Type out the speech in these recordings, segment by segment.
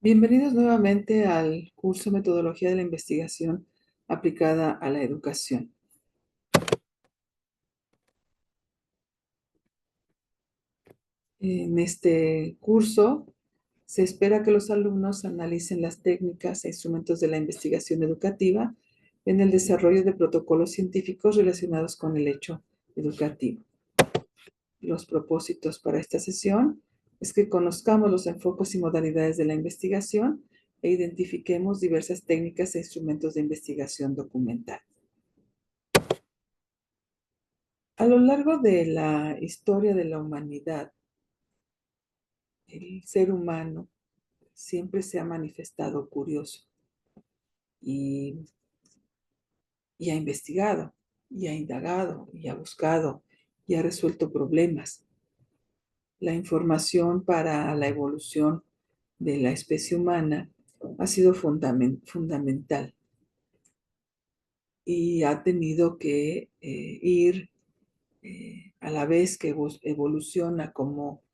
Bienvenidos nuevamente al curso Metodología de la Investigación aplicada a la educación. En este curso se espera que los alumnos analicen las técnicas e instrumentos de la investigación educativa en el desarrollo de protocolos científicos relacionados con el hecho educativo. Los propósitos para esta sesión es que conozcamos los enfoques y modalidades de la investigación e identifiquemos diversas técnicas e instrumentos de investigación documental. A lo largo de la historia de la humanidad, el ser humano siempre se ha manifestado curioso y, y ha investigado, y ha indagado, y ha buscado, y ha resuelto problemas. La información para la evolución de la especie humana ha sido fundamental y ha tenido que ir a la vez que evoluciona como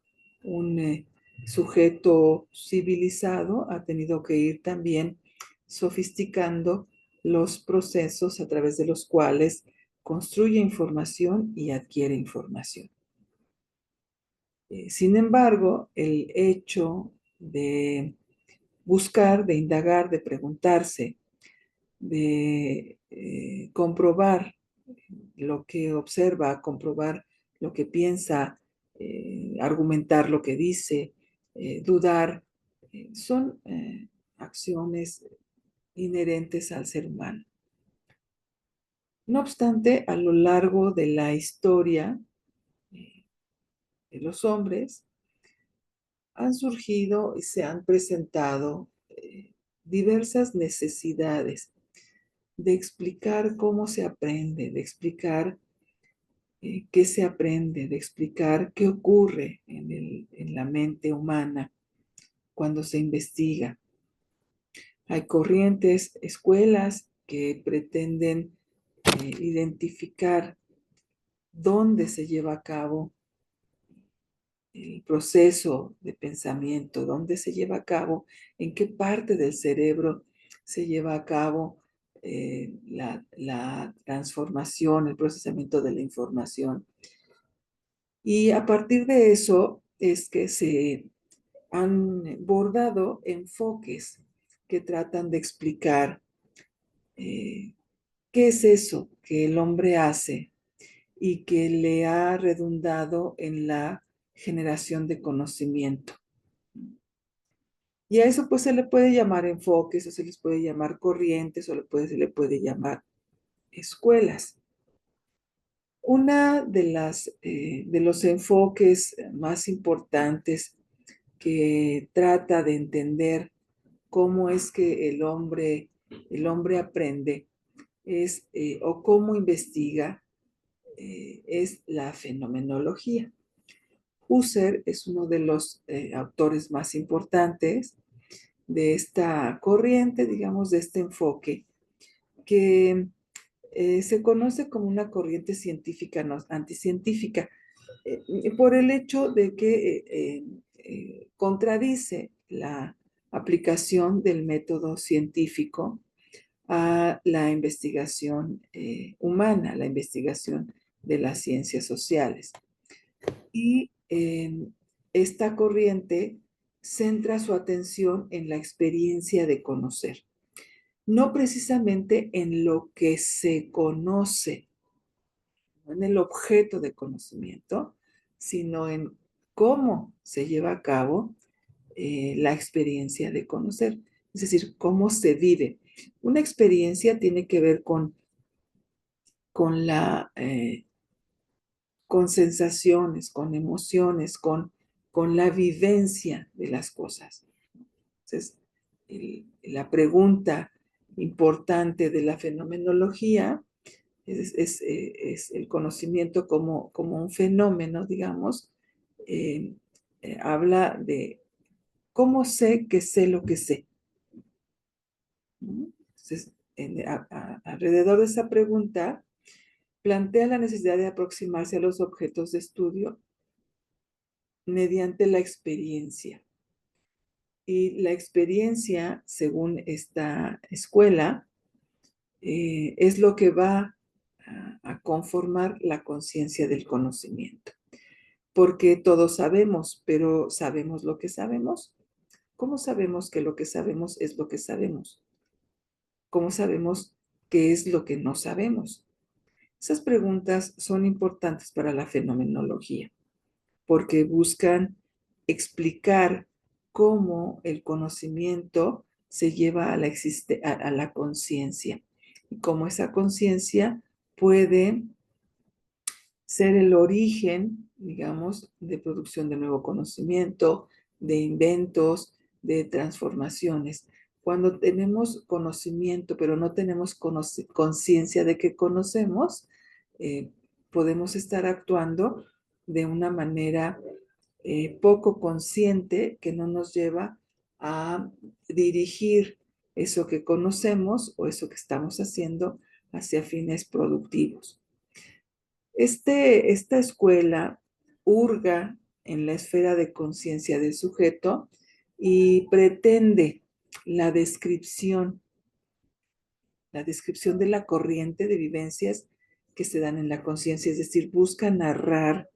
un sujeto civilizado, ha tenido que ir también sofisticando los procesos a través de los cuales construye información y adquiere información. Sin embargo, el hecho de buscar, de indagar, de preguntarse, de comprobar lo que observa, comprobar lo que piensa, argumentar lo que dice, dudar, son acciones inherentes al ser humano. No obstante, a lo largo de la historia de los hombres, han surgido y se han presentado diversas necesidades de explicar cómo se aprende, de explicar qué se aprende, de explicar qué ocurre en la mente humana cuando se investiga. Hay corrientes, escuelas que pretenden identificar dónde se lleva a cabo el proceso de pensamiento, dónde se lleva a cabo, en qué parte del cerebro se lleva a cabo la transformación, el procesamiento de la información. Y a partir de eso es que se han bordado enfoques que tratan de explicar qué es eso que el hombre hace y que le ha redundado en la generación de conocimiento. Y a eso pues se le puede llamar enfoques, o se les puede llamar corrientes, o se le puede llamar escuelas. Una de los enfoques más importantes que trata de entender cómo es que el hombre aprende o cómo investiga, es la fenomenología. Husserl es uno de los autores más importantes de esta corriente, digamos, de este enfoque, que se conoce como una corriente científica, no, anticientífica, por el hecho de que contradice la aplicación del método científico a la investigación humana, la investigación de las ciencias sociales. Y esta corriente centra su atención en la experiencia de conocer, no precisamente en lo que se conoce, no en el objeto de conocimiento, sino en cómo se lleva a cabo la experiencia de conocer, es decir, cómo se vive. Una experiencia tiene que ver con con sensaciones, con emociones, con la vivencia de las cosas. Entonces, la pregunta importante de la fenomenología es el conocimiento como un fenómeno, digamos. eh, Habla de cómo sé que sé lo que sé. ¿No? Entonces, alrededor de esa pregunta, plantea la necesidad de aproximarse a los objetos de estudio mediante la experiencia. Y la experiencia, según esta escuela, es lo que va a conformar la conciencia del conocimiento. Porque todos sabemos, pero ¿sabemos lo que sabemos? ¿Cómo sabemos que lo que sabemos es lo que sabemos? ¿Cómo sabemos qué es lo que no sabemos? Esas preguntas son importantes para la fenomenología, porque buscan explicar cómo el conocimiento se lleva a la conciencia y cómo esa conciencia puede ser el origen, digamos, de producción de nuevo conocimiento, de inventos, de transformaciones. Cuando tenemos conocimiento, pero no tenemos conciencia de que conocemos, eh, podemos estar actuando de una manera poco consciente que no nos lleva a dirigir eso que conocemos o eso que estamos haciendo hacia fines productivos. Esta escuela hurga en la esfera de conciencia del sujeto y pretende la descripción, la descripción de la corriente de vivencias que se dan en la conciencia, es decir, busca narrar,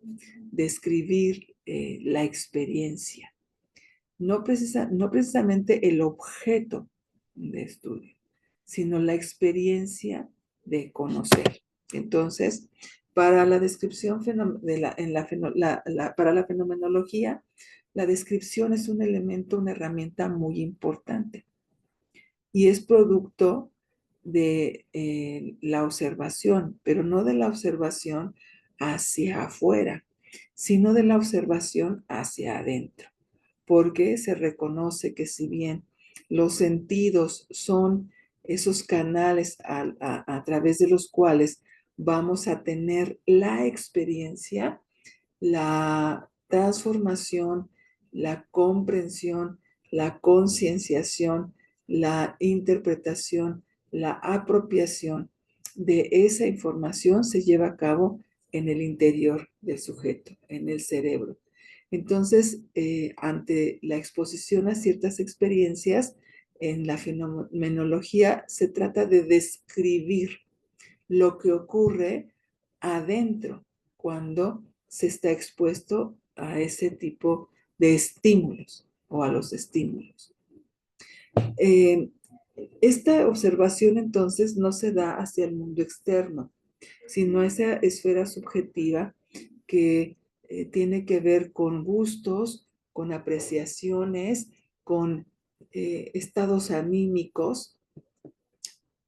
describir la experiencia, no precisamente el objeto de estudio, sino la experiencia de conocer. Entonces, para la descripción de para la fenomenología, la descripción es un elemento, una herramienta muy importante y es producto de la observación, pero no de la observación hacia afuera, sino de la observación hacia adentro, porque se reconoce que si bien los sentidos son esos canales a través de los cuales vamos a tener la experiencia, la transformación, la comprensión, la concienciación, la interpretación, la apropiación de esa información se lleva a cabo en el interior del sujeto, en el cerebro. Entonces, ante la exposición a ciertas experiencias, en la fenomenología se trata de describir lo que ocurre adentro cuando se está expuesto a ese tipo de estímulos o a los estímulos. Eh, esta observación entonces no se da hacia el mundo externo, sino esa esfera subjetiva que tiene que ver con gustos, con apreciaciones, con estados anímicos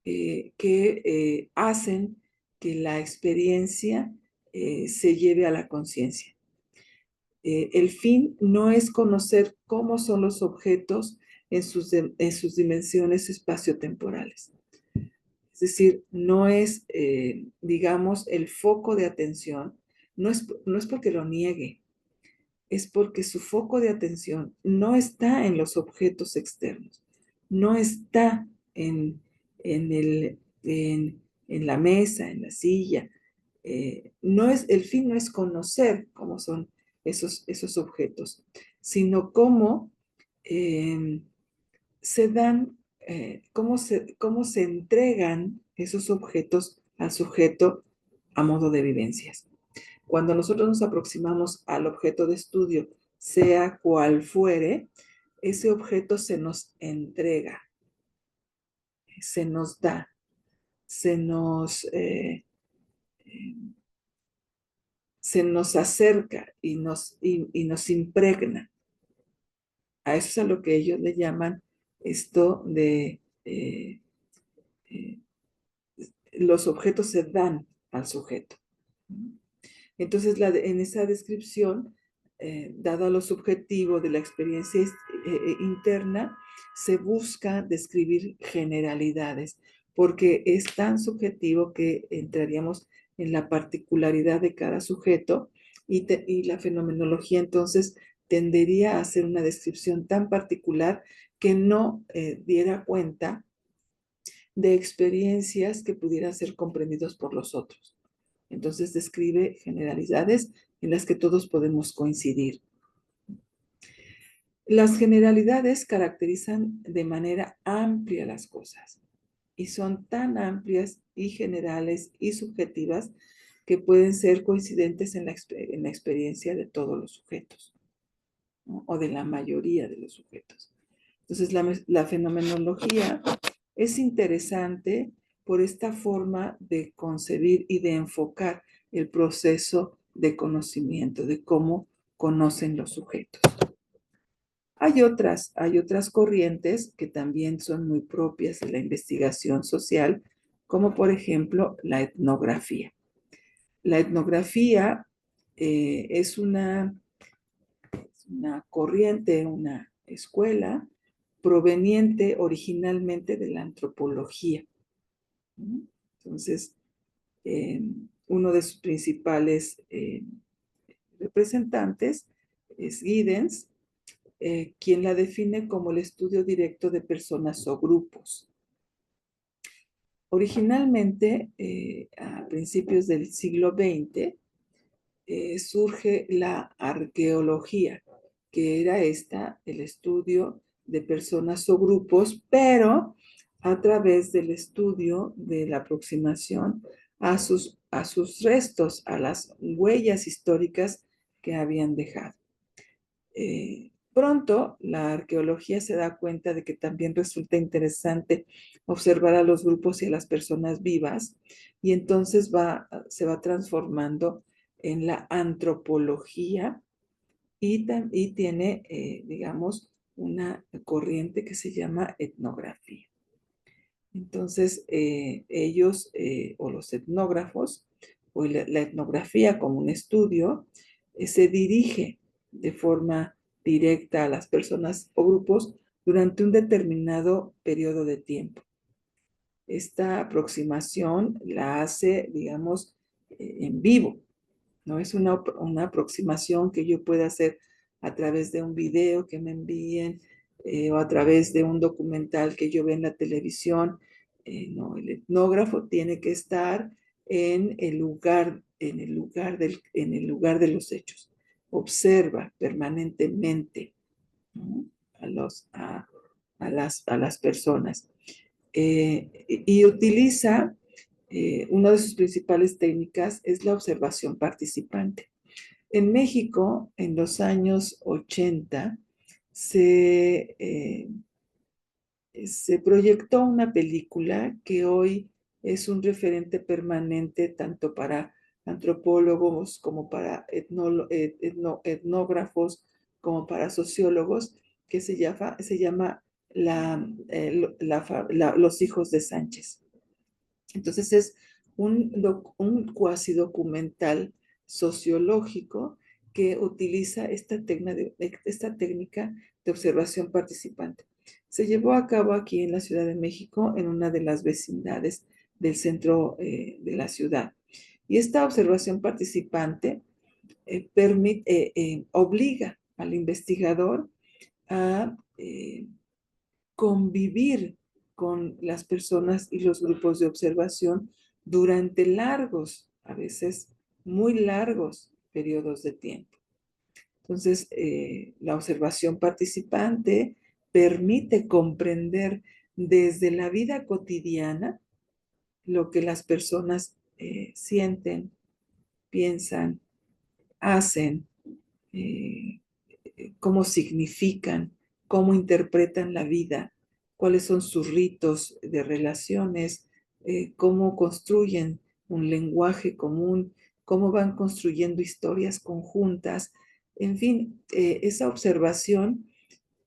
que hacen que la experiencia se lleve a la conciencia. El fin no es conocer cómo son los objetos en sus dimensiones espaciotemporales. Es decir, no es, digamos, el foco de atención, no es porque lo niegue, es porque su foco de atención no está en los objetos externos, no está en, el, en la mesa, en la silla. El fin no es conocer cómo son esos objetos, sino cómo se dan, cómo se entregan esos objetos al sujeto a modo de vivencias. Cuando nosotros nos aproximamos al objeto de estudio, sea cual fuere, ese objeto se nos entrega, se nos da, se nos, eh, se nos acerca y nos impregna. A eso es a lo que ellos le llaman esto de eh, los objetos se dan al sujeto. Entonces, en esa descripción, dado lo subjetivo de la experiencia interna, se busca describir generalidades, porque es tan subjetivo que entraríamos en la particularidad de cada sujeto y la fenomenología entonces tendería a hacer una descripción tan particular que no diera cuenta de experiencias que pudieran ser comprendidos por los otros. Entonces describe generalidades en las que todos podemos coincidir. Las generalidades caracterizan de manera amplia las cosas y son tan amplias y generales y subjetivas que pueden ser coincidentes en la experiencia de todos los sujetos, ¿no? O de la mayoría de los sujetos. Entonces, la fenomenología es interesante por esta forma de concebir y de enfocar el proceso de conocimiento, de cómo conocen los sujetos. Hay otras corrientes que también son muy propias de la investigación social, como por ejemplo la etnografía. La etnografía es una corriente, una escuela proveniente originalmente de la antropología, ¿no? Entonces, eh, uno de sus principales representantes es Giddens, quien la define como el estudio directo de personas o grupos. Originalmente, a principios del siglo XX, surge la arqueología, que era el estudio de personas o grupos, pero a través del estudio de la aproximación a sus restos, a las huellas históricas que habían dejado. Pronto la arqueología se da cuenta de que también resulta interesante observar a los grupos y a las personas vivas, y entonces se va transformando en la antropología y tiene, digamos, una corriente que se llama etnografía. Entonces, ellos o los etnógrafos o la etnografía como un estudio se dirige de forma directa a las personas o grupos durante un determinado periodo de tiempo. Esta aproximación la hace, digamos, en vivo, no es una aproximación que yo pueda hacer a través de un video que me envíen o a través de un documental que yo vea en la televisión. No, el etnógrafo tiene que estar en el lugar, en el lugar de los hechos. Observa permanentemente, ¿no? A las personas. Y utiliza una de sus principales técnicas es la observación participante. En México, en los años 80, se proyectó una película que hoy es un referente permanente tanto para antropólogos como para etnógrafos, como para sociólogos, que se llama Los hijos de Sánchez. Entonces es un cuasi documental sociológico que utiliza esta técnica de observación participante. Se llevó a cabo aquí en la Ciudad de México, en una de las vecindades del centro de la ciudad. Y esta observación participante obliga al investigador a convivir con las personas y los grupos de observación durante largos, a veces muy largos periodos de tiempo. Entonces, la observación participante permite comprender desde la vida cotidiana lo que las personas sienten, piensan, hacen, eh, cómo significan, cómo interpretan la vida, cuáles son sus ritos de relaciones, cómo construyen un lenguaje común, cómo van construyendo historias conjuntas. En fin, esa observación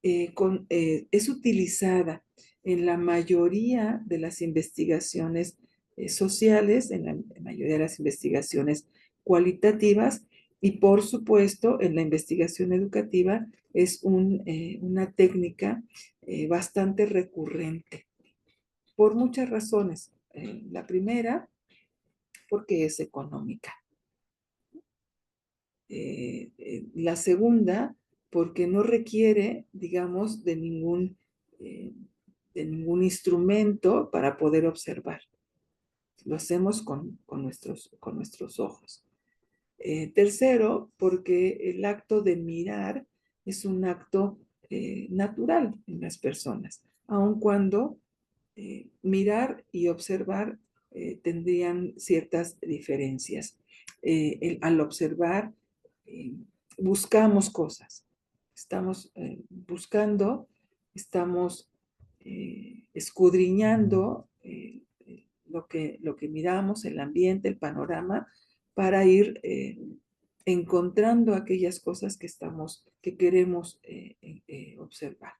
es utilizada en la mayoría de las investigaciones sociales, en la mayoría de las investigaciones cualitativas y por supuesto en la investigación educativa es una técnica bastante recurrente por muchas razones. La primera, porque es económica. La segunda, porque no requiere, digamos, eh, de ningún instrumento para poder observar. Lo hacemos con nuestros ojos. Tercero, porque el acto de mirar es un acto natural en las personas, aun cuando mirar y observar tendrían ciertas diferencias. Al observar, eh, buscamos cosas, estamos buscando, estamos escudriñando lo que miramos, el ambiente, el panorama, para ir encontrando aquellas cosas que queremos observar.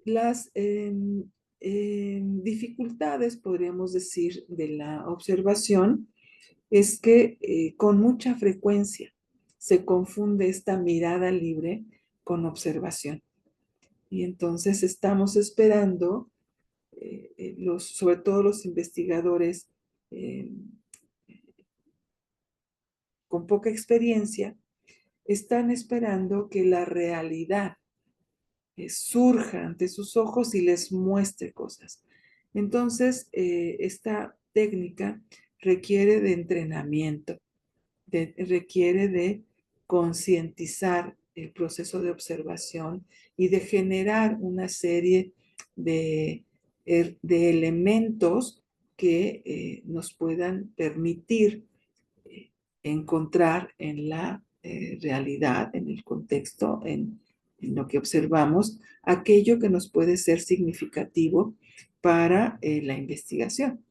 Las dificultades, podríamos decir, de la observación es que con mucha frecuencia se confunde esta mirada libre con observación. Y entonces estamos esperando, sobre todo los investigadores eh, con poca experiencia, están esperando que la realidad surja ante sus ojos y les muestre cosas. Entonces, esta técnica requiere de entrenamiento, requiere de concientizar el proceso de observación y de generar una serie de elementos que nos puedan permitir encontrar en la realidad, en el contexto, en lo que observamos, aquello que nos puede ser significativo para la investigación.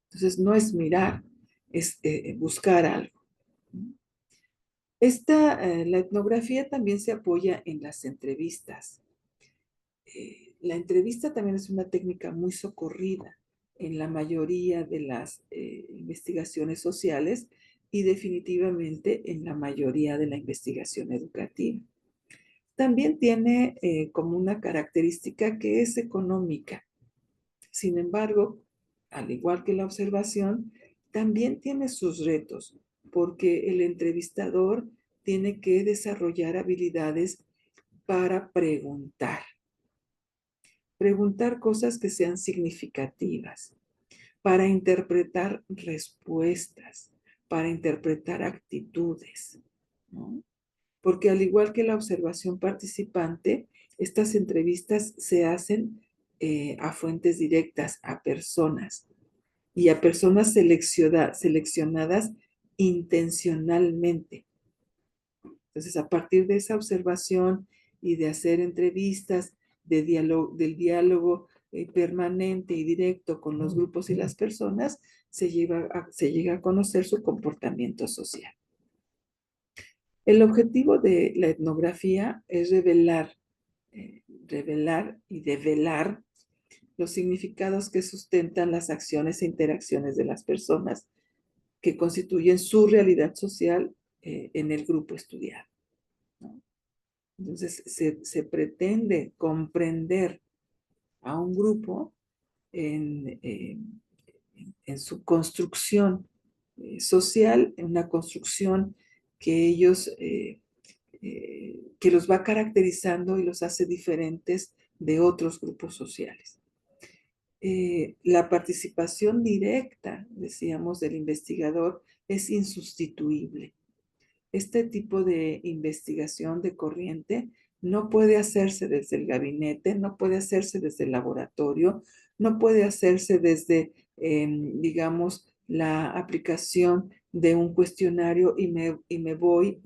Entonces, no es mirar, es buscar algo. La etnografía también se apoya en las entrevistas. La entrevista también es una técnica muy socorrida en la mayoría de las investigaciones sociales y definitivamente en la mayoría de la investigación educativa. También tiene como una característica que es económica. Sin embargo, al igual que la observación, también tiene sus retos, porque el entrevistador tiene que desarrollar habilidades para preguntar cosas que sean significativas, para interpretar respuestas, para interpretar actitudes, ¿no? Porque al igual que la observación participante, estas entrevistas se hacen a fuentes directas, a personas y a personas seleccionadas intencionalmente. Entonces, a partir de esa observación y de hacer entrevistas, del diálogo permanente y directo con los grupos y las personas, se llega a conocer su comportamiento social. El objetivo de la etnografía es revelar y develar los significados que sustentan las acciones e interacciones de las personas que constituyen su realidad social en el grupo estudiado, ¿no? Entonces, se pretende comprender a un grupo en, en su construcción social, en una construcción que que los va caracterizando y los hace diferentes de otros grupos sociales. La participación directa, decíamos, del investigador es insustituible. Este tipo de investigación de corriente no puede hacerse desde el gabinete, no puede hacerse desde el laboratorio, no puede hacerse desde, digamos, la aplicación de un cuestionario y me voy,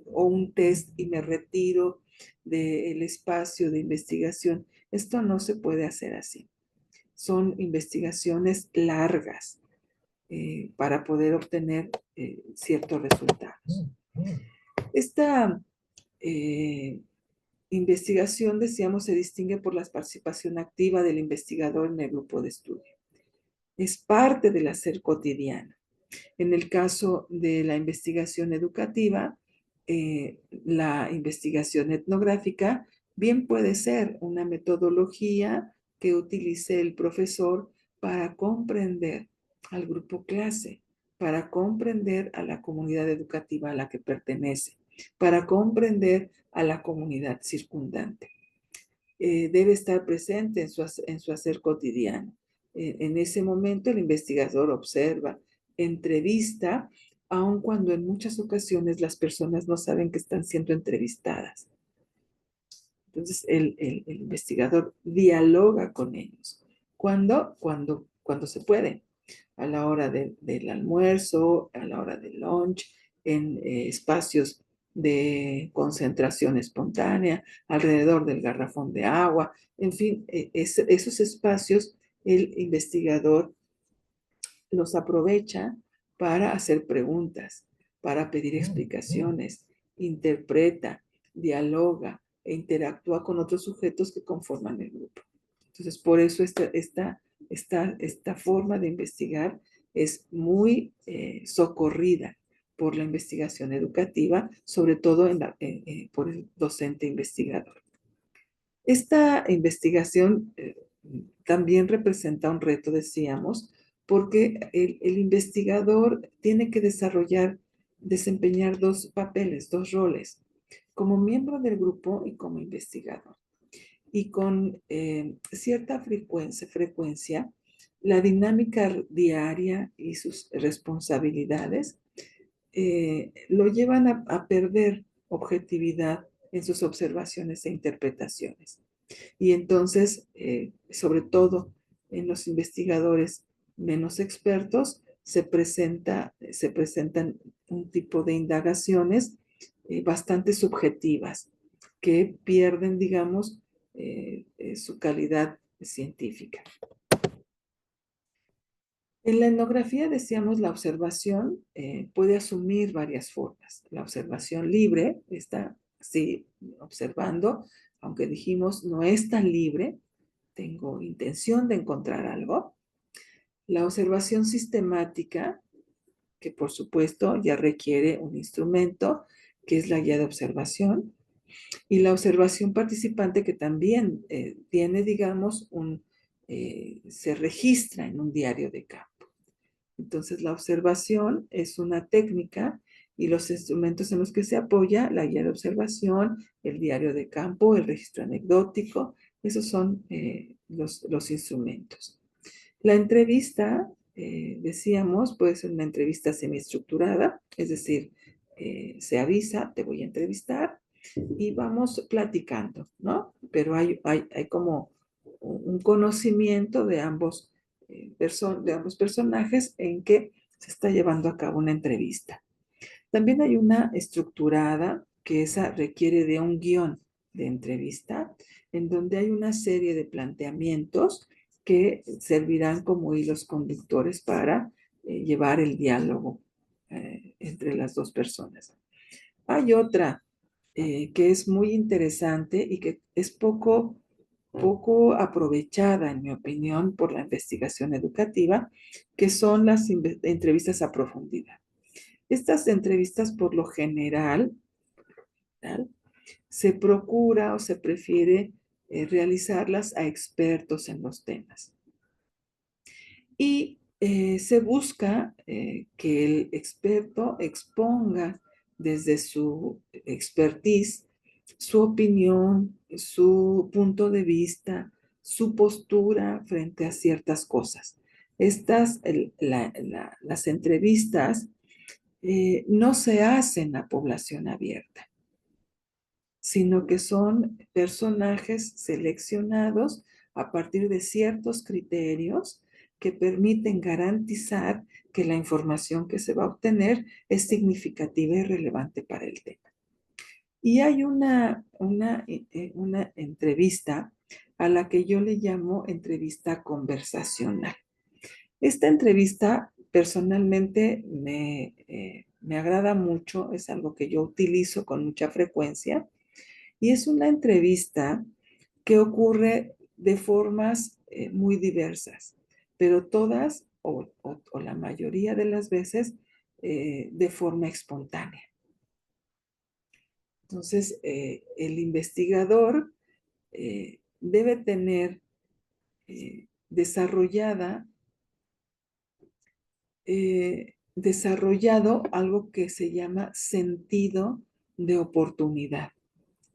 o un test y me retiro del espacio de investigación. Esto no se puede hacer así. Son investigaciones largas para poder obtener ciertos resultados. Esta eh, investigación, decíamos, se distingue por la participación activa del investigador en el grupo de estudio. Es parte del hacer cotidiano. En el caso de la investigación educativa, la investigación etnográfica bien puede ser una metodología que utilice el profesor para comprender al grupo clase, para comprender a la comunidad educativa a la que pertenece, para comprender a la comunidad circundante. Debe estar presente en su hacer cotidiano. En ese momento el investigador observa, entrevista, aun cuando en muchas ocasiones las personas no saben que están siendo entrevistadas. Entonces, el investigador dialoga con ellos. Cuando se puede, a la hora del almuerzo, a la hora del lunch, en espacios de concentración espontánea, alrededor del garrafón de agua, en fin, esos espacios el investigador los aprovecha para hacer preguntas, para pedir explicaciones, interpreta, dialoga e interactúa con otros sujetos que conforman el grupo. Entonces, por eso esta forma de investigar es muy socorrida por la investigación educativa, sobre todo por el docente investigador. Esta investigación también representa un reto, decíamos, porque el investigador tiene que desempeñar dos papeles, dos roles, como miembro del grupo y como investigador. Y con cierta frecuencia, la dinámica diaria y sus responsabilidades lo llevan a perder objetividad en sus observaciones e interpretaciones. Y entonces, sobre todo en los investigadores menos expertos, se presentan un tipo de indagaciones bastante subjetivas que pierden, digamos, su calidad científica. En la etnografía, decíamos, la observación puede asumir varias formas. La observación libre está así observando, aunque dijimos no es tan libre, tengo intención de encontrar algo. La observación sistemática, que por supuesto ya requiere un instrumento, que es la guía de observación. Y la observación participante, que también tiene, digamos, se registra en un diario de campo. Entonces, la observación es una técnica y los instrumentos en los que se apoya, la guía de observación, el diario de campo, el registro anecdótico, esos son los instrumentos. La entrevista, decíamos, puede ser una entrevista semiestructurada, es decir, se avisa, te voy a entrevistar y vamos platicando, ¿no? Pero hay como un conocimiento de ambos personajes en que se está llevando a cabo una entrevista. También hay una estructurada que esa requiere de un guión de entrevista, en donde hay una serie de planteamientos que servirán como hilos conductores para llevar el diálogo entre las dos personas. Hay otra que es muy interesante y que es poco aprovechada, en mi opinión, por la investigación educativa, que son las entrevistas a profundidad. Estas entrevistas, por lo general, ¿tal? Se procura o se prefiere realizarlas a expertos en los temas. Y se busca que el experto exponga desde su expertise su opinión, su punto de vista, su postura frente a ciertas cosas. Las entrevistas no se hacen a población abierta, sino que son personajes seleccionados a partir de ciertos criterios que permiten garantizar que la información que se va a obtener es significativa y relevante para el tema. Y hay una entrevista a la que yo le llamo entrevista conversacional. Esta entrevista personalmente me agrada mucho, es algo que yo utilizo con mucha frecuencia y es una entrevista que ocurre de formas muy diversas, pero todas o la mayoría de las veces de forma espontánea. Entonces, el investigador debe tener desarrollado algo que se llama sentido de oportunidad.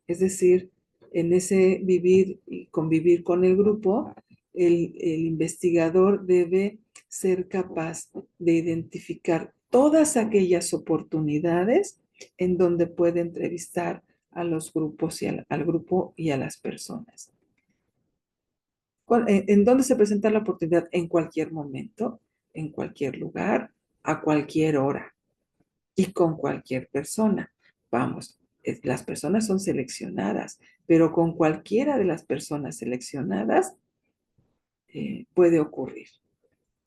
Es decir, en ese vivir y convivir con el grupo, el investigador debe ser capaz de identificar todas aquellas oportunidades en donde puede entrevistar a los grupos y al grupo y a las personas. ¿En dónde se presenta la oportunidad? En cualquier momento, en cualquier lugar, a cualquier hora y con cualquier persona. Vamos, las personas son seleccionadas, pero con cualquiera de las personas seleccionadas puede ocurrir.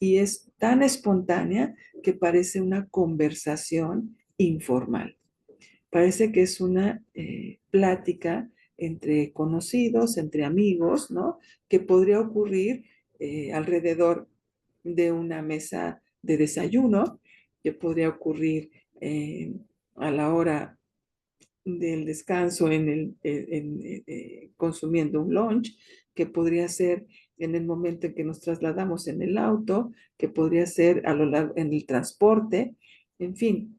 Y es tan espontánea que parece una conversación informal. Parece que es una plática entre conocidos, entre amigos, ¿no? Que podría ocurrir alrededor de una mesa de desayuno, que podría ocurrir eh, a la hora del descanso consumiendo un lunch, que podría ser en el momento en que nos trasladamos en el auto, que podría ser a lo largo en el transporte, en fin,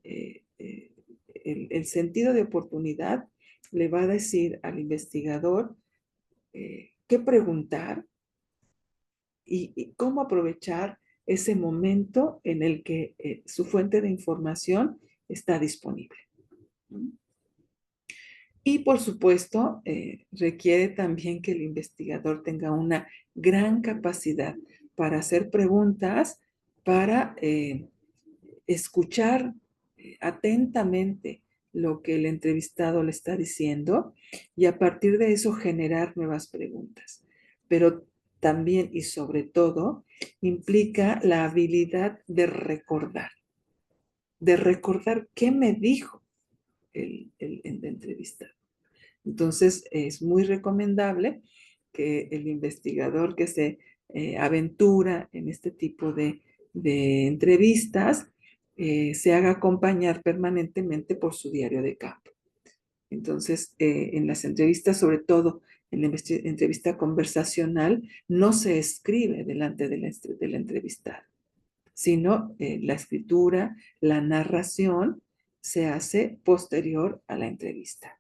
el sentido de oportunidad le va a decir al investigador qué preguntar y cómo aprovechar ese momento en el que su fuente de información está disponible. Y por supuesto, requiere también que el investigador tenga una gran capacidad para hacer preguntas, para escuchar atentamente lo que el entrevistado le está diciendo y a partir de eso generar nuevas preguntas. Pero también y sobre todo implica la habilidad de recordar qué me dijo el entrevistado. Entonces, es muy recomendable que el investigador que se aventura en este tipo de entrevistas se haga acompañar permanentemente por su diario de campo. Entonces, en las entrevistas, sobre todo en la entrevista conversacional, no se escribe delante del entrevistado, sino la escritura, la narración se hace posterior a la entrevista.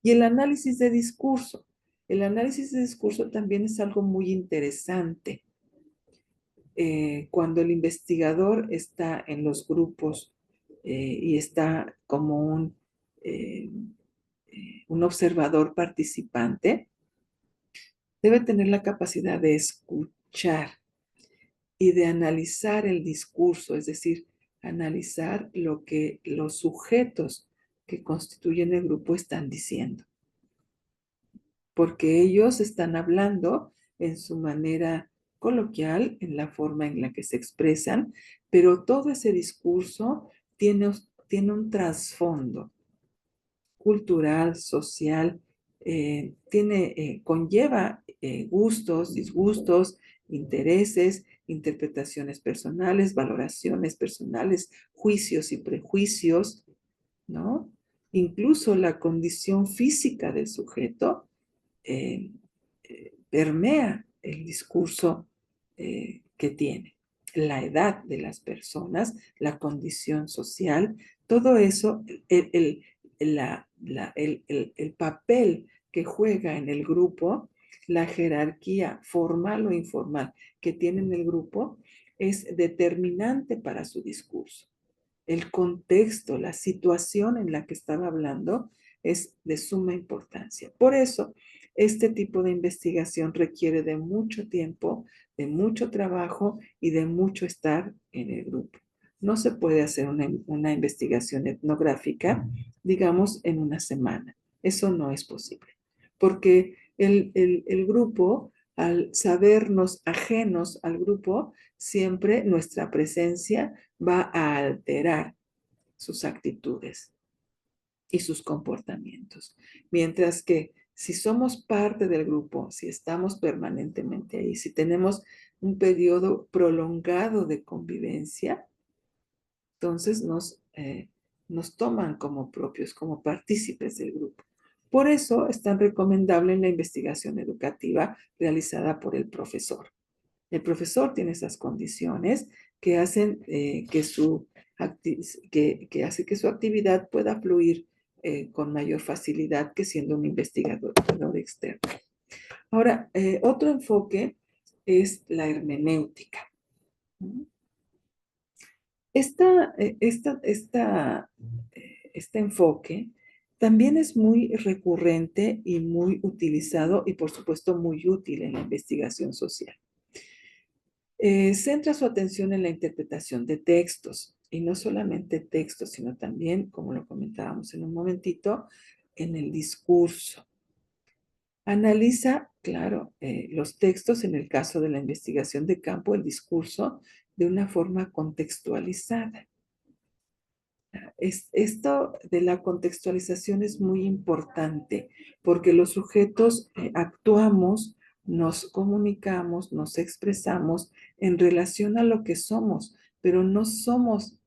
Y el análisis de discurso. El análisis de discurso también es algo muy interesante. Cuando el investigador está en los grupos y está como un observador participante, debe tener la capacidad de escuchar y de analizar el discurso, es decir, analizar lo que los sujetos que constituyen el grupo están diciendo. Porque ellos están hablando en su manera coloquial, en la forma en la que se expresan, pero todo ese discurso tiene un trasfondo cultural, social, conlleva gustos, disgustos, intereses, interpretaciones personales, valoraciones personales, juicios y prejuicios, ¿no? Incluso la condición física del sujeto permea el discurso que tiene. La edad de las personas, la condición social, todo eso, el papel que juega en el grupo, la jerarquía formal o informal que tiene en el grupo, es determinante para su discurso. El contexto, la situación en la que estaba hablando es de suma importancia. Por eso, este tipo de investigación requiere de mucho tiempo, de mucho trabajo y de mucho estar en el grupo. No se puede hacer una investigación etnográfica, digamos, en una semana. Eso no es posible, porque el grupo, al sabernos ajenos al grupo, siempre nuestra presencia va a alterar sus actitudes y sus comportamientos. Mientras que si somos parte del grupo, si estamos permanentemente ahí, si tenemos un periodo prolongado de convivencia, entonces nos toman como propios, como partícipes del grupo. Por eso es tan recomendable en la investigación educativa realizada por el profesor. El profesor tiene esas condiciones que hacen que hace que su actividad pueda fluir con mayor facilidad que siendo un investigador externo. Ahora, otro enfoque es la hermenéutica. Este enfoque También es muy recurrente y muy utilizado y por supuesto muy útil en la investigación social. Centra su atención en la interpretación de textos y no solamente textos, sino también, como lo comentábamos en un momentito, en el discurso. Analiza, claro, los textos en el caso de la investigación de campo, el discurso, de una forma contextualizada. Esto de la contextualización es muy importante porque los sujetos actuamos, nos comunicamos, nos expresamos en relación a lo que somos, pero no somos,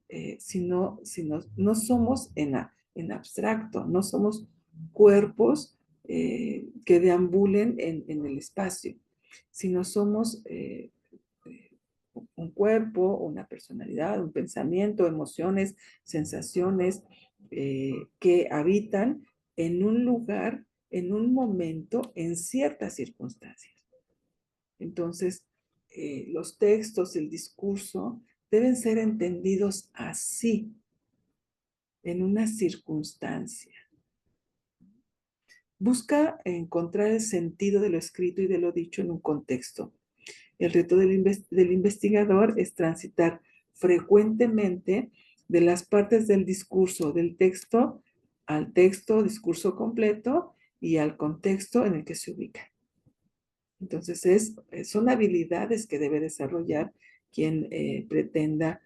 no somos en abstracto, no somos cuerpos que deambulen en el espacio, sino somos un cuerpo, una personalidad, un pensamiento, emociones, sensaciones que habitan en un lugar, en un momento, en ciertas circunstancias. Entonces, los textos, el discurso, deben ser entendidos así, en una circunstancia. Busca encontrar el sentido de lo escrito y de lo dicho en un contexto. El reto del investigador es transitar frecuentemente de las partes del discurso del texto al texto, discurso completo y al contexto en el que se ubica. Entonces, son habilidades que debe desarrollar quien pretenda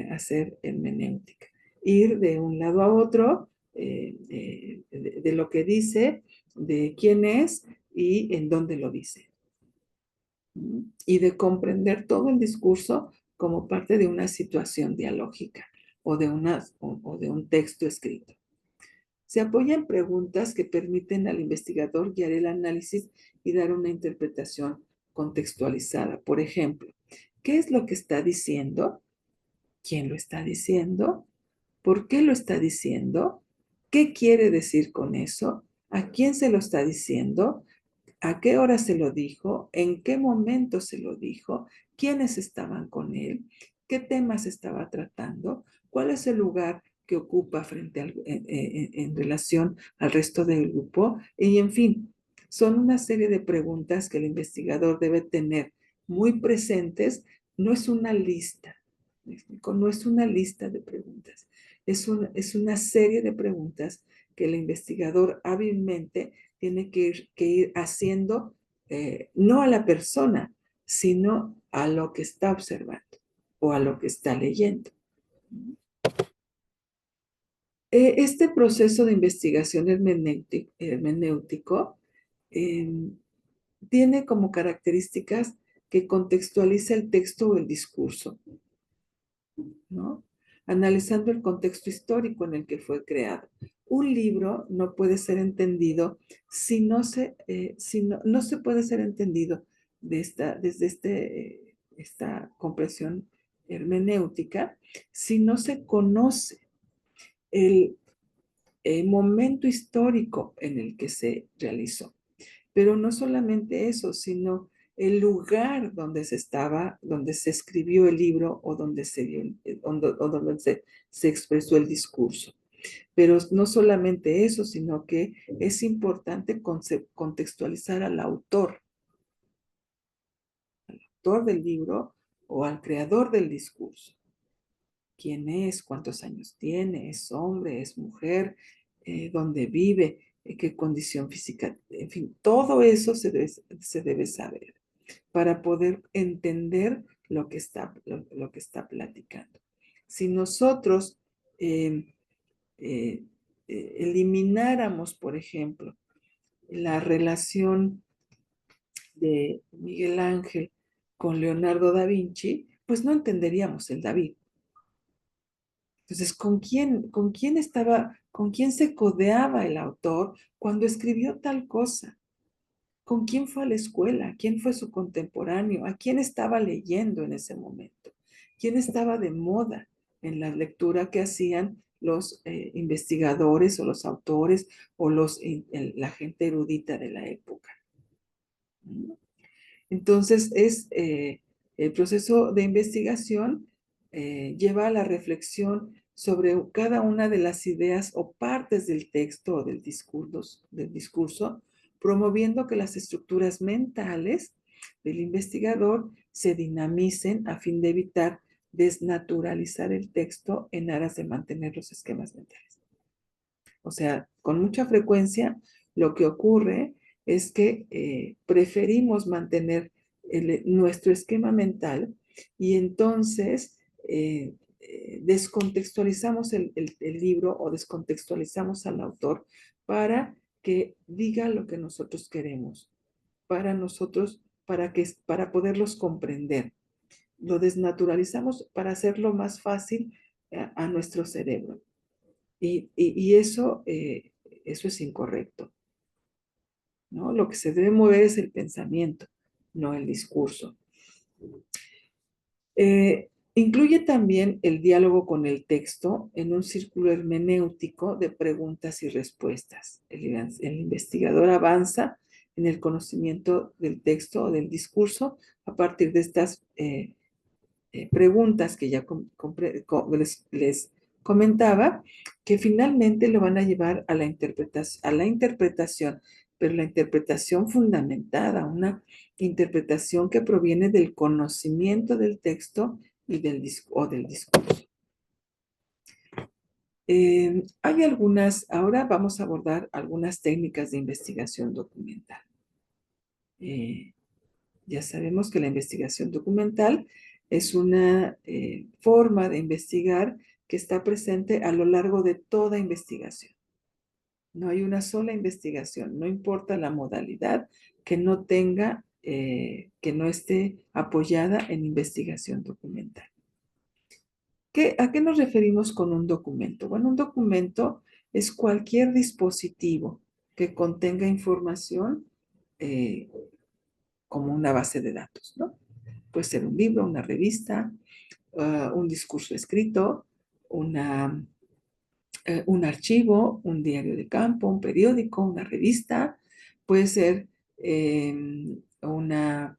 hacer hermenéutica. Ir de un lado a otro de lo que dice, de quién es y en dónde lo dice y de comprender todo el discurso como parte de una situación dialógica o de un texto escrito. Se apoya en preguntas que permiten al investigador guiar el análisis y dar una interpretación contextualizada. Por ejemplo, ¿qué es lo que está diciendo? ¿Quién lo está diciendo? ¿Por qué lo está diciendo? ¿Qué quiere decir con eso? ¿A quién se lo está diciendo? ¿A qué hora se lo dijo? ¿En qué momento se lo dijo? ¿Quiénes estaban con él? ¿Qué temas estaba tratando? ¿Cuál es el lugar que ocupa frente en relación al resto del grupo? Y en fin, son una serie de preguntas que el investigador debe tener muy presentes. No es una lista, ¿me explico? No es una lista de preguntas. Es una serie de preguntas que el investigador hábilmente tiene que ir haciendo, no a la persona, sino a lo que está observando o a lo que está leyendo. Este proceso de investigación hermenéutico tiene como características que contextualiza el texto o el discurso, ¿no? Analizando el contexto histórico en el que fue creado. Un libro no puede ser entendido no se puede ser entendido desde esta comprensión hermenéutica si no se conoce el momento histórico en el que se realizó. Pero no solamente eso, sino el lugar donde se escribió el libro o donde se expresó el discurso. Pero no solamente eso, sino que es importante contextualizar al autor del libro o al creador del discurso. ¿Quién es? ¿Cuántos años tiene? ¿Es hombre? ¿Es mujer? ¿Dónde vive? ¿Qué condición física? En fin, todo eso se debe saber para poder entender lo que está platicando. Si nosotros eh, eh, elimináramos, por ejemplo, la relación de Miguel Ángel con Leonardo da Vinci, pues no entenderíamos el David. Entonces, con quién se codeaba el autor cuando escribió tal cosa? ¿Con quién fue a la escuela? ¿Quién fue su contemporáneo? ¿A quién estaba leyendo en ese momento? ¿Quién estaba de moda en la lectura que hacían los investigadores o los autores o la gente erudita de la época? Entonces, el proceso de investigación lleva a la reflexión sobre cada una de las ideas o partes del texto o del discurso, promoviendo que las estructuras mentales del investigador se dinamicen a fin de evitar desnaturalizar el texto en aras de mantener los esquemas mentales. O sea, con mucha frecuencia lo que ocurre es que preferimos mantener nuestro esquema mental y entonces descontextualizamos el libro o descontextualizamos al autor para que diga lo que nosotros queremos, para nosotros, para poderlos comprender. Lo desnaturalizamos para hacerlo más fácil a nuestro cerebro. Y eso es incorrecto, ¿no? Lo que se debe mover es el pensamiento, no el discurso. Incluye también el diálogo con el texto en un círculo hermenéutico de preguntas y respuestas. El investigador avanza en el conocimiento del texto o del discurso a partir de estas preguntas que ya les comentaba, que finalmente lo van a llevar a la interpretación, pero la interpretación fundamentada, una interpretación que proviene del conocimiento del texto y del discurso. Ahora vamos a abordar algunas técnicas de investigación documental. Ya sabemos que la investigación documental es una forma de investigar que está presente a lo largo de toda investigación. No hay una sola investigación, no importa la modalidad, que no tenga, que no esté apoyada en investigación documental. ¿A qué nos referimos con un documento? Bueno, un documento es cualquier dispositivo que contenga información como una base de datos, ¿no? Puede ser un libro, una revista, un discurso escrito, un archivo, un diario de campo, un periódico, una revista, puede ser una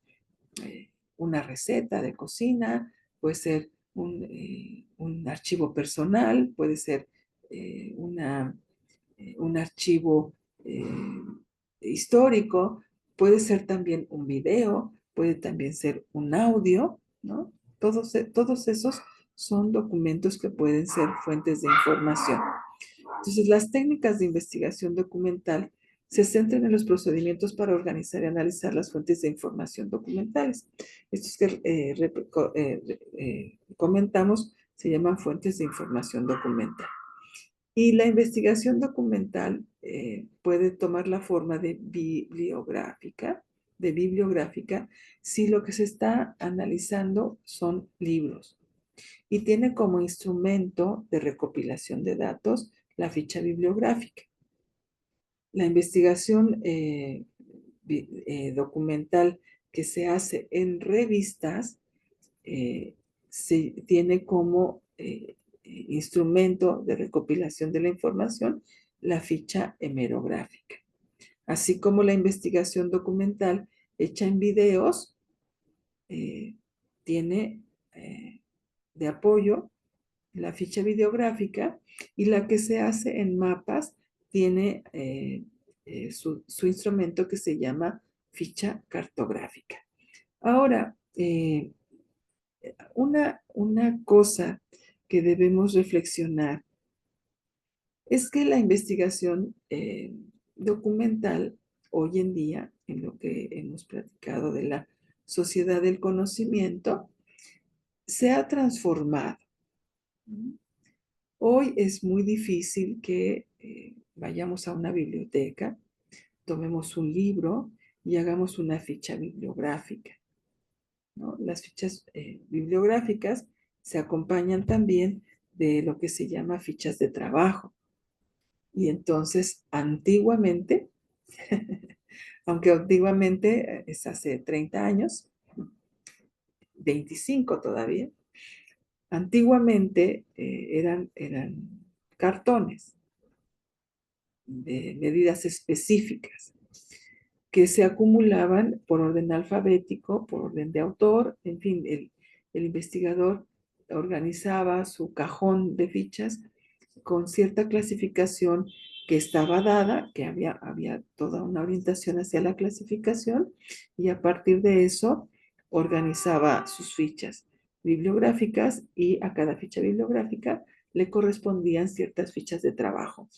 receta de cocina, puede ser un archivo personal, puede ser eh, una, un archivo eh, histórico, puede ser también un video, puede también ser un audio, ¿no? Todos esos son documentos que pueden ser fuentes de información. Entonces, las técnicas de investigación documental se centran en los procedimientos para organizar y analizar las fuentes de información documentales. Estos que comentamos se llaman fuentes de información documental. Y la investigación documental puede tomar la forma de bibliográfica, si lo que se está analizando son libros. Y tiene como instrumento de recopilación de datos la ficha bibliográfica. La investigación documental que se hace en revistas se tiene como instrumento de recopilación de la información la ficha hemerográfica, así como la investigación documental hecha en videos tiene de apoyo la ficha videográfica, y la que se hace en mapas tiene su instrumento que se llama ficha cartográfica. Ahora, una cosa que debemos reflexionar es que la investigación documental hoy en día, en lo que hemos platicado de la sociedad del conocimiento, se ha transformado. Hoy es muy difícil que vayamos a una biblioteca, tomemos un libro y hagamos una ficha bibliográfica, ¿no? Las fichas bibliográficas se acompañan también de lo que se llama fichas de trabajo. Y entonces, antiguamente, aunque antiguamente es hace 30 años, 25 todavía, antiguamente eran cartones de medidas específicas que se acumulaban por orden alfabético, por orden de autor, en fin, el investigador organizaba su cajón de fichas con cierta clasificación que estaba dada, que había toda una orientación hacia la clasificación, y a partir de eso organizaba sus fichas bibliográficas, y a cada ficha bibliográfica le correspondían ciertas fichas de trabajo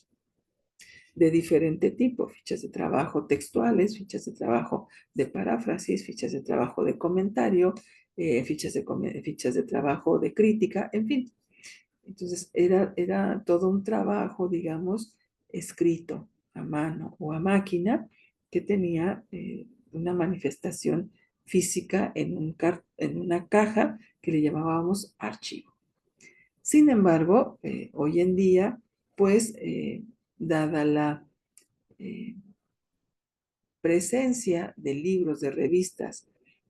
de diferente tipo: fichas de trabajo textuales, fichas de trabajo de paráfrasis, fichas de trabajo de comentario, fichas de trabajo de crítica, en fin. Entonces era todo un trabajo, digamos, escrito a mano o a máquina, que tenía una manifestación física en una caja que le llamábamos archivo. Sin embargo, hoy en día, pues, dada la eh, presencia de libros, de revistas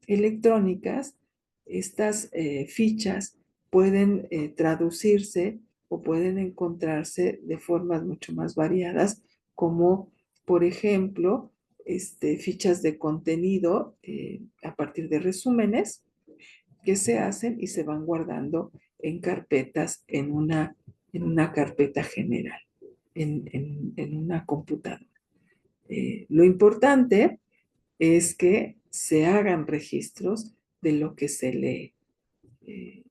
electrónicas, estas fichas pueden traducirse o pueden encontrarse de formas mucho más variadas, como por ejemplo, fichas de contenido a partir de resúmenes que se hacen y se van guardando en carpetas en una carpeta general, en una computadora. Lo importante es que se hagan registros de lo que se lee. Eh,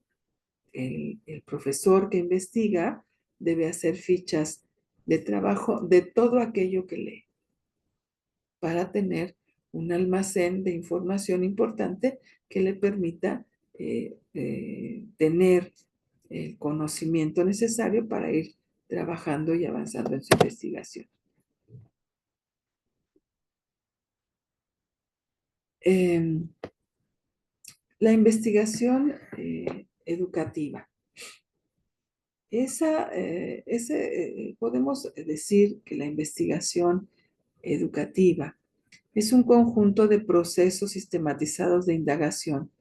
el profesor que investiga debe hacer fichas de trabajo de todo aquello que lee, para tener un almacén de información importante que le permita tener el conocimiento necesario para ir trabajando y avanzando en su investigación. La investigación educativa. Podemos decir que la investigación educativa es un conjunto de procesos sistematizados de indagación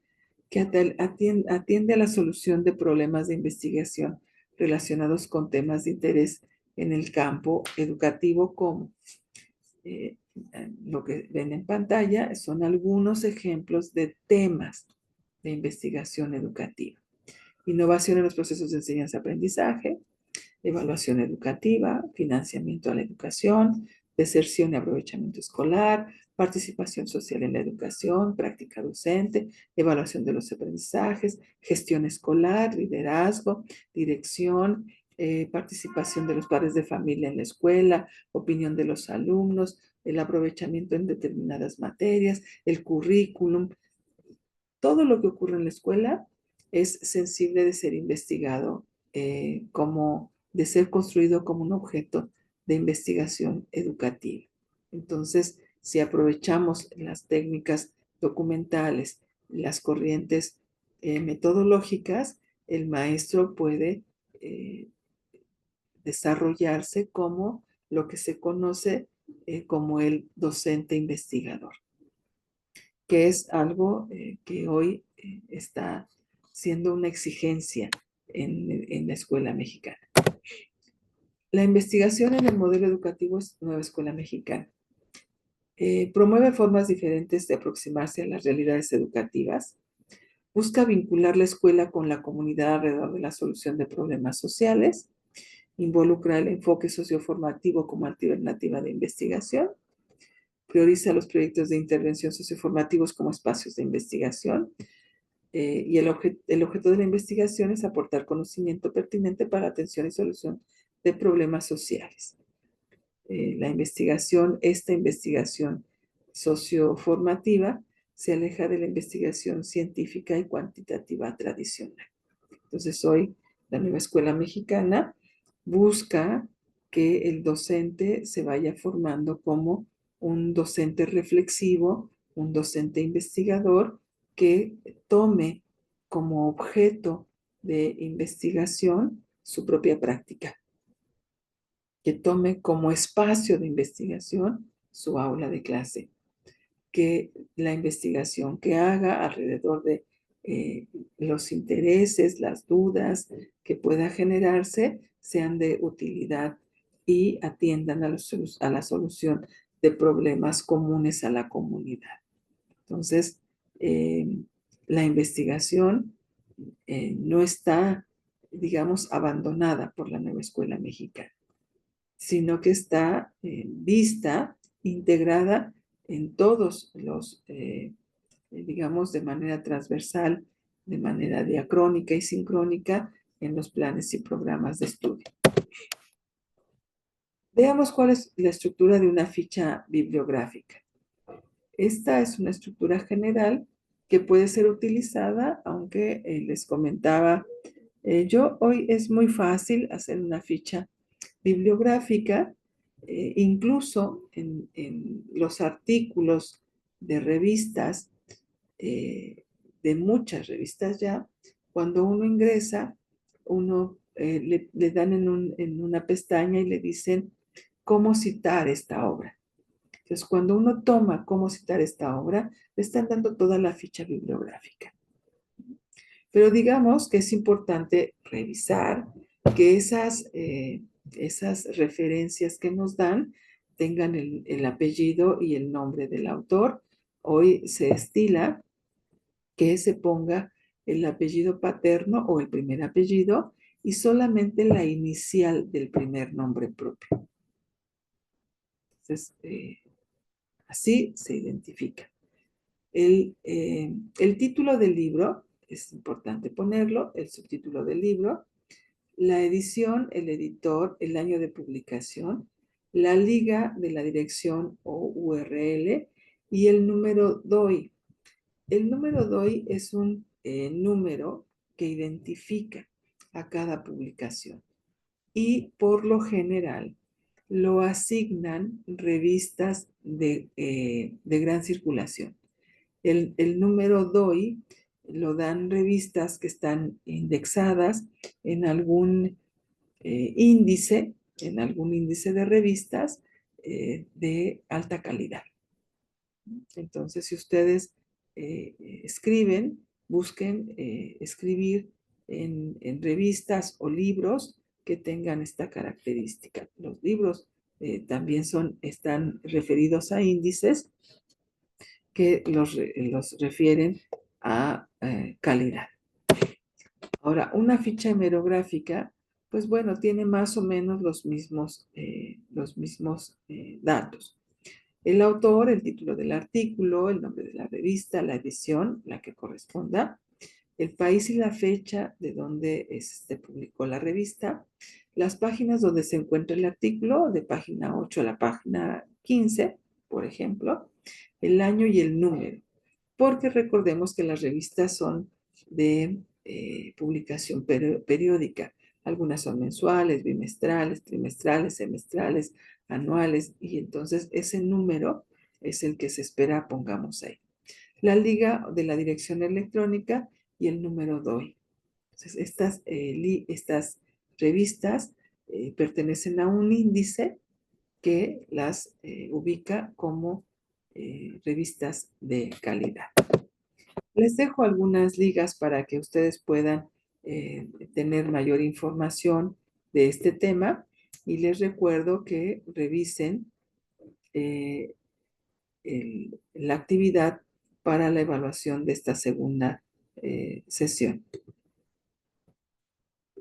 que atiende a la solución de problemas de investigación relacionados con temas de interés en el campo educativo, como eh, lo que ven en pantalla son algunos ejemplos de temas de investigación educativa: innovación en los procesos de enseñanza-aprendizaje, evaluación educativa, financiamiento a la educación, deserción y aprovechamiento escolar, participación social en la educación, práctica docente, evaluación de los aprendizajes, gestión escolar, liderazgo, dirección, participación de los padres de familia en la escuela, opinión de los alumnos, el aprovechamiento en determinadas materias, el currículum. Todo lo que ocurre en la escuela es sensible de ser investigado, de ser construido como un objeto de investigación educativa. Entonces, si aprovechamos las técnicas documentales, las corrientes metodológicas, el maestro puede desarrollarse como lo que se conoce como el docente investigador, que es algo que hoy está siendo una exigencia en la escuela mexicana. La investigación en el modelo educativo es Nueva Escuela Mexicana. Promueve formas diferentes de aproximarse a las realidades educativas. Busca vincular la escuela con la comunidad alrededor de la solución de problemas sociales. Involucra el enfoque socioformativo como alternativa de investigación. Prioriza los proyectos de intervención socioformativos como espacios de investigación. Y el objeto de la investigación es aportar conocimiento pertinente para atención y solución de problemas sociales. Esta investigación socioformativa se aleja de la investigación científica y cuantitativa tradicional. Entonces, hoy la Nueva Escuela Mexicana busca que el docente se vaya formando como un docente reflexivo, un docente investigador, que tome como objeto de investigación su propia práctica, que tome como espacio de investigación su aula de clase, que la investigación que haga alrededor de los intereses, las dudas que pueda generarse, sean de utilidad y atiendan a la solución de problemas comunes a la comunidad. Entonces, la investigación no está, digamos, abandonada por la nueva escuela mexicana, sino que está vista, integrada en todos los, digamos, de manera transversal, de manera diacrónica y sincrónica en los planes y programas de estudio. Veamos cuál es la estructura de una ficha bibliográfica. Esta es una estructura general que puede ser utilizada, aunque les comentaba yo, hoy es muy fácil hacer una ficha bibliográfica, incluso en los artículos de revistas, de muchas revistas ya, cuando uno ingresa, uno le dan en una pestaña y le dicen cómo citar esta obra. Entonces, cuando uno toma cómo citar esta obra, le están dando toda la ficha bibliográfica. Pero digamos que es importante revisar que esas referencias que nos dan tengan el apellido y el nombre del autor. Hoy se estila que se ponga el apellido paterno o el primer apellido y solamente la inicial del primer nombre propio. Entonces, así se identifica. El título del libro, es importante ponerlo, el subtítulo del libro, la edición, el editor, el año de publicación, la liga de la dirección o URL y el número DOI. El número DOI es un número que identifica a cada publicación y por lo general lo asignan revistas de gran circulación. El número DOI lo dan revistas que están indexadas en algún en algún índice de revistas de alta calidad. Entonces, si ustedes escriben, busquen escribir en revistas o libros que tengan esta característica. Los libros también están referidos a índices que los refieren a calidad. Ahora, una ficha hemerográfica, pues bueno, tiene más o menos los mismos datos. El autor, el título del artículo, el nombre de la revista, la edición, la que corresponda, el país y la fecha de donde se publicó la revista, las páginas donde se encuentra el artículo, de página 8 a la página 15, por ejemplo, el año y el número, porque recordemos que las revistas son de publicación periódica. Algunas son mensuales, bimestrales, trimestrales, semestrales, anuales, y entonces ese número es el que se espera pongamos ahí. La liga de la dirección electrónica y el número DOI. Entonces, estas revistas pertenecen a un índice que las ubica como revistas de calidad. Les dejo algunas ligas para que ustedes puedan tener mayor información de este tema y les recuerdo que revisen eh, la actividad para la evaluación de esta segunda sesión.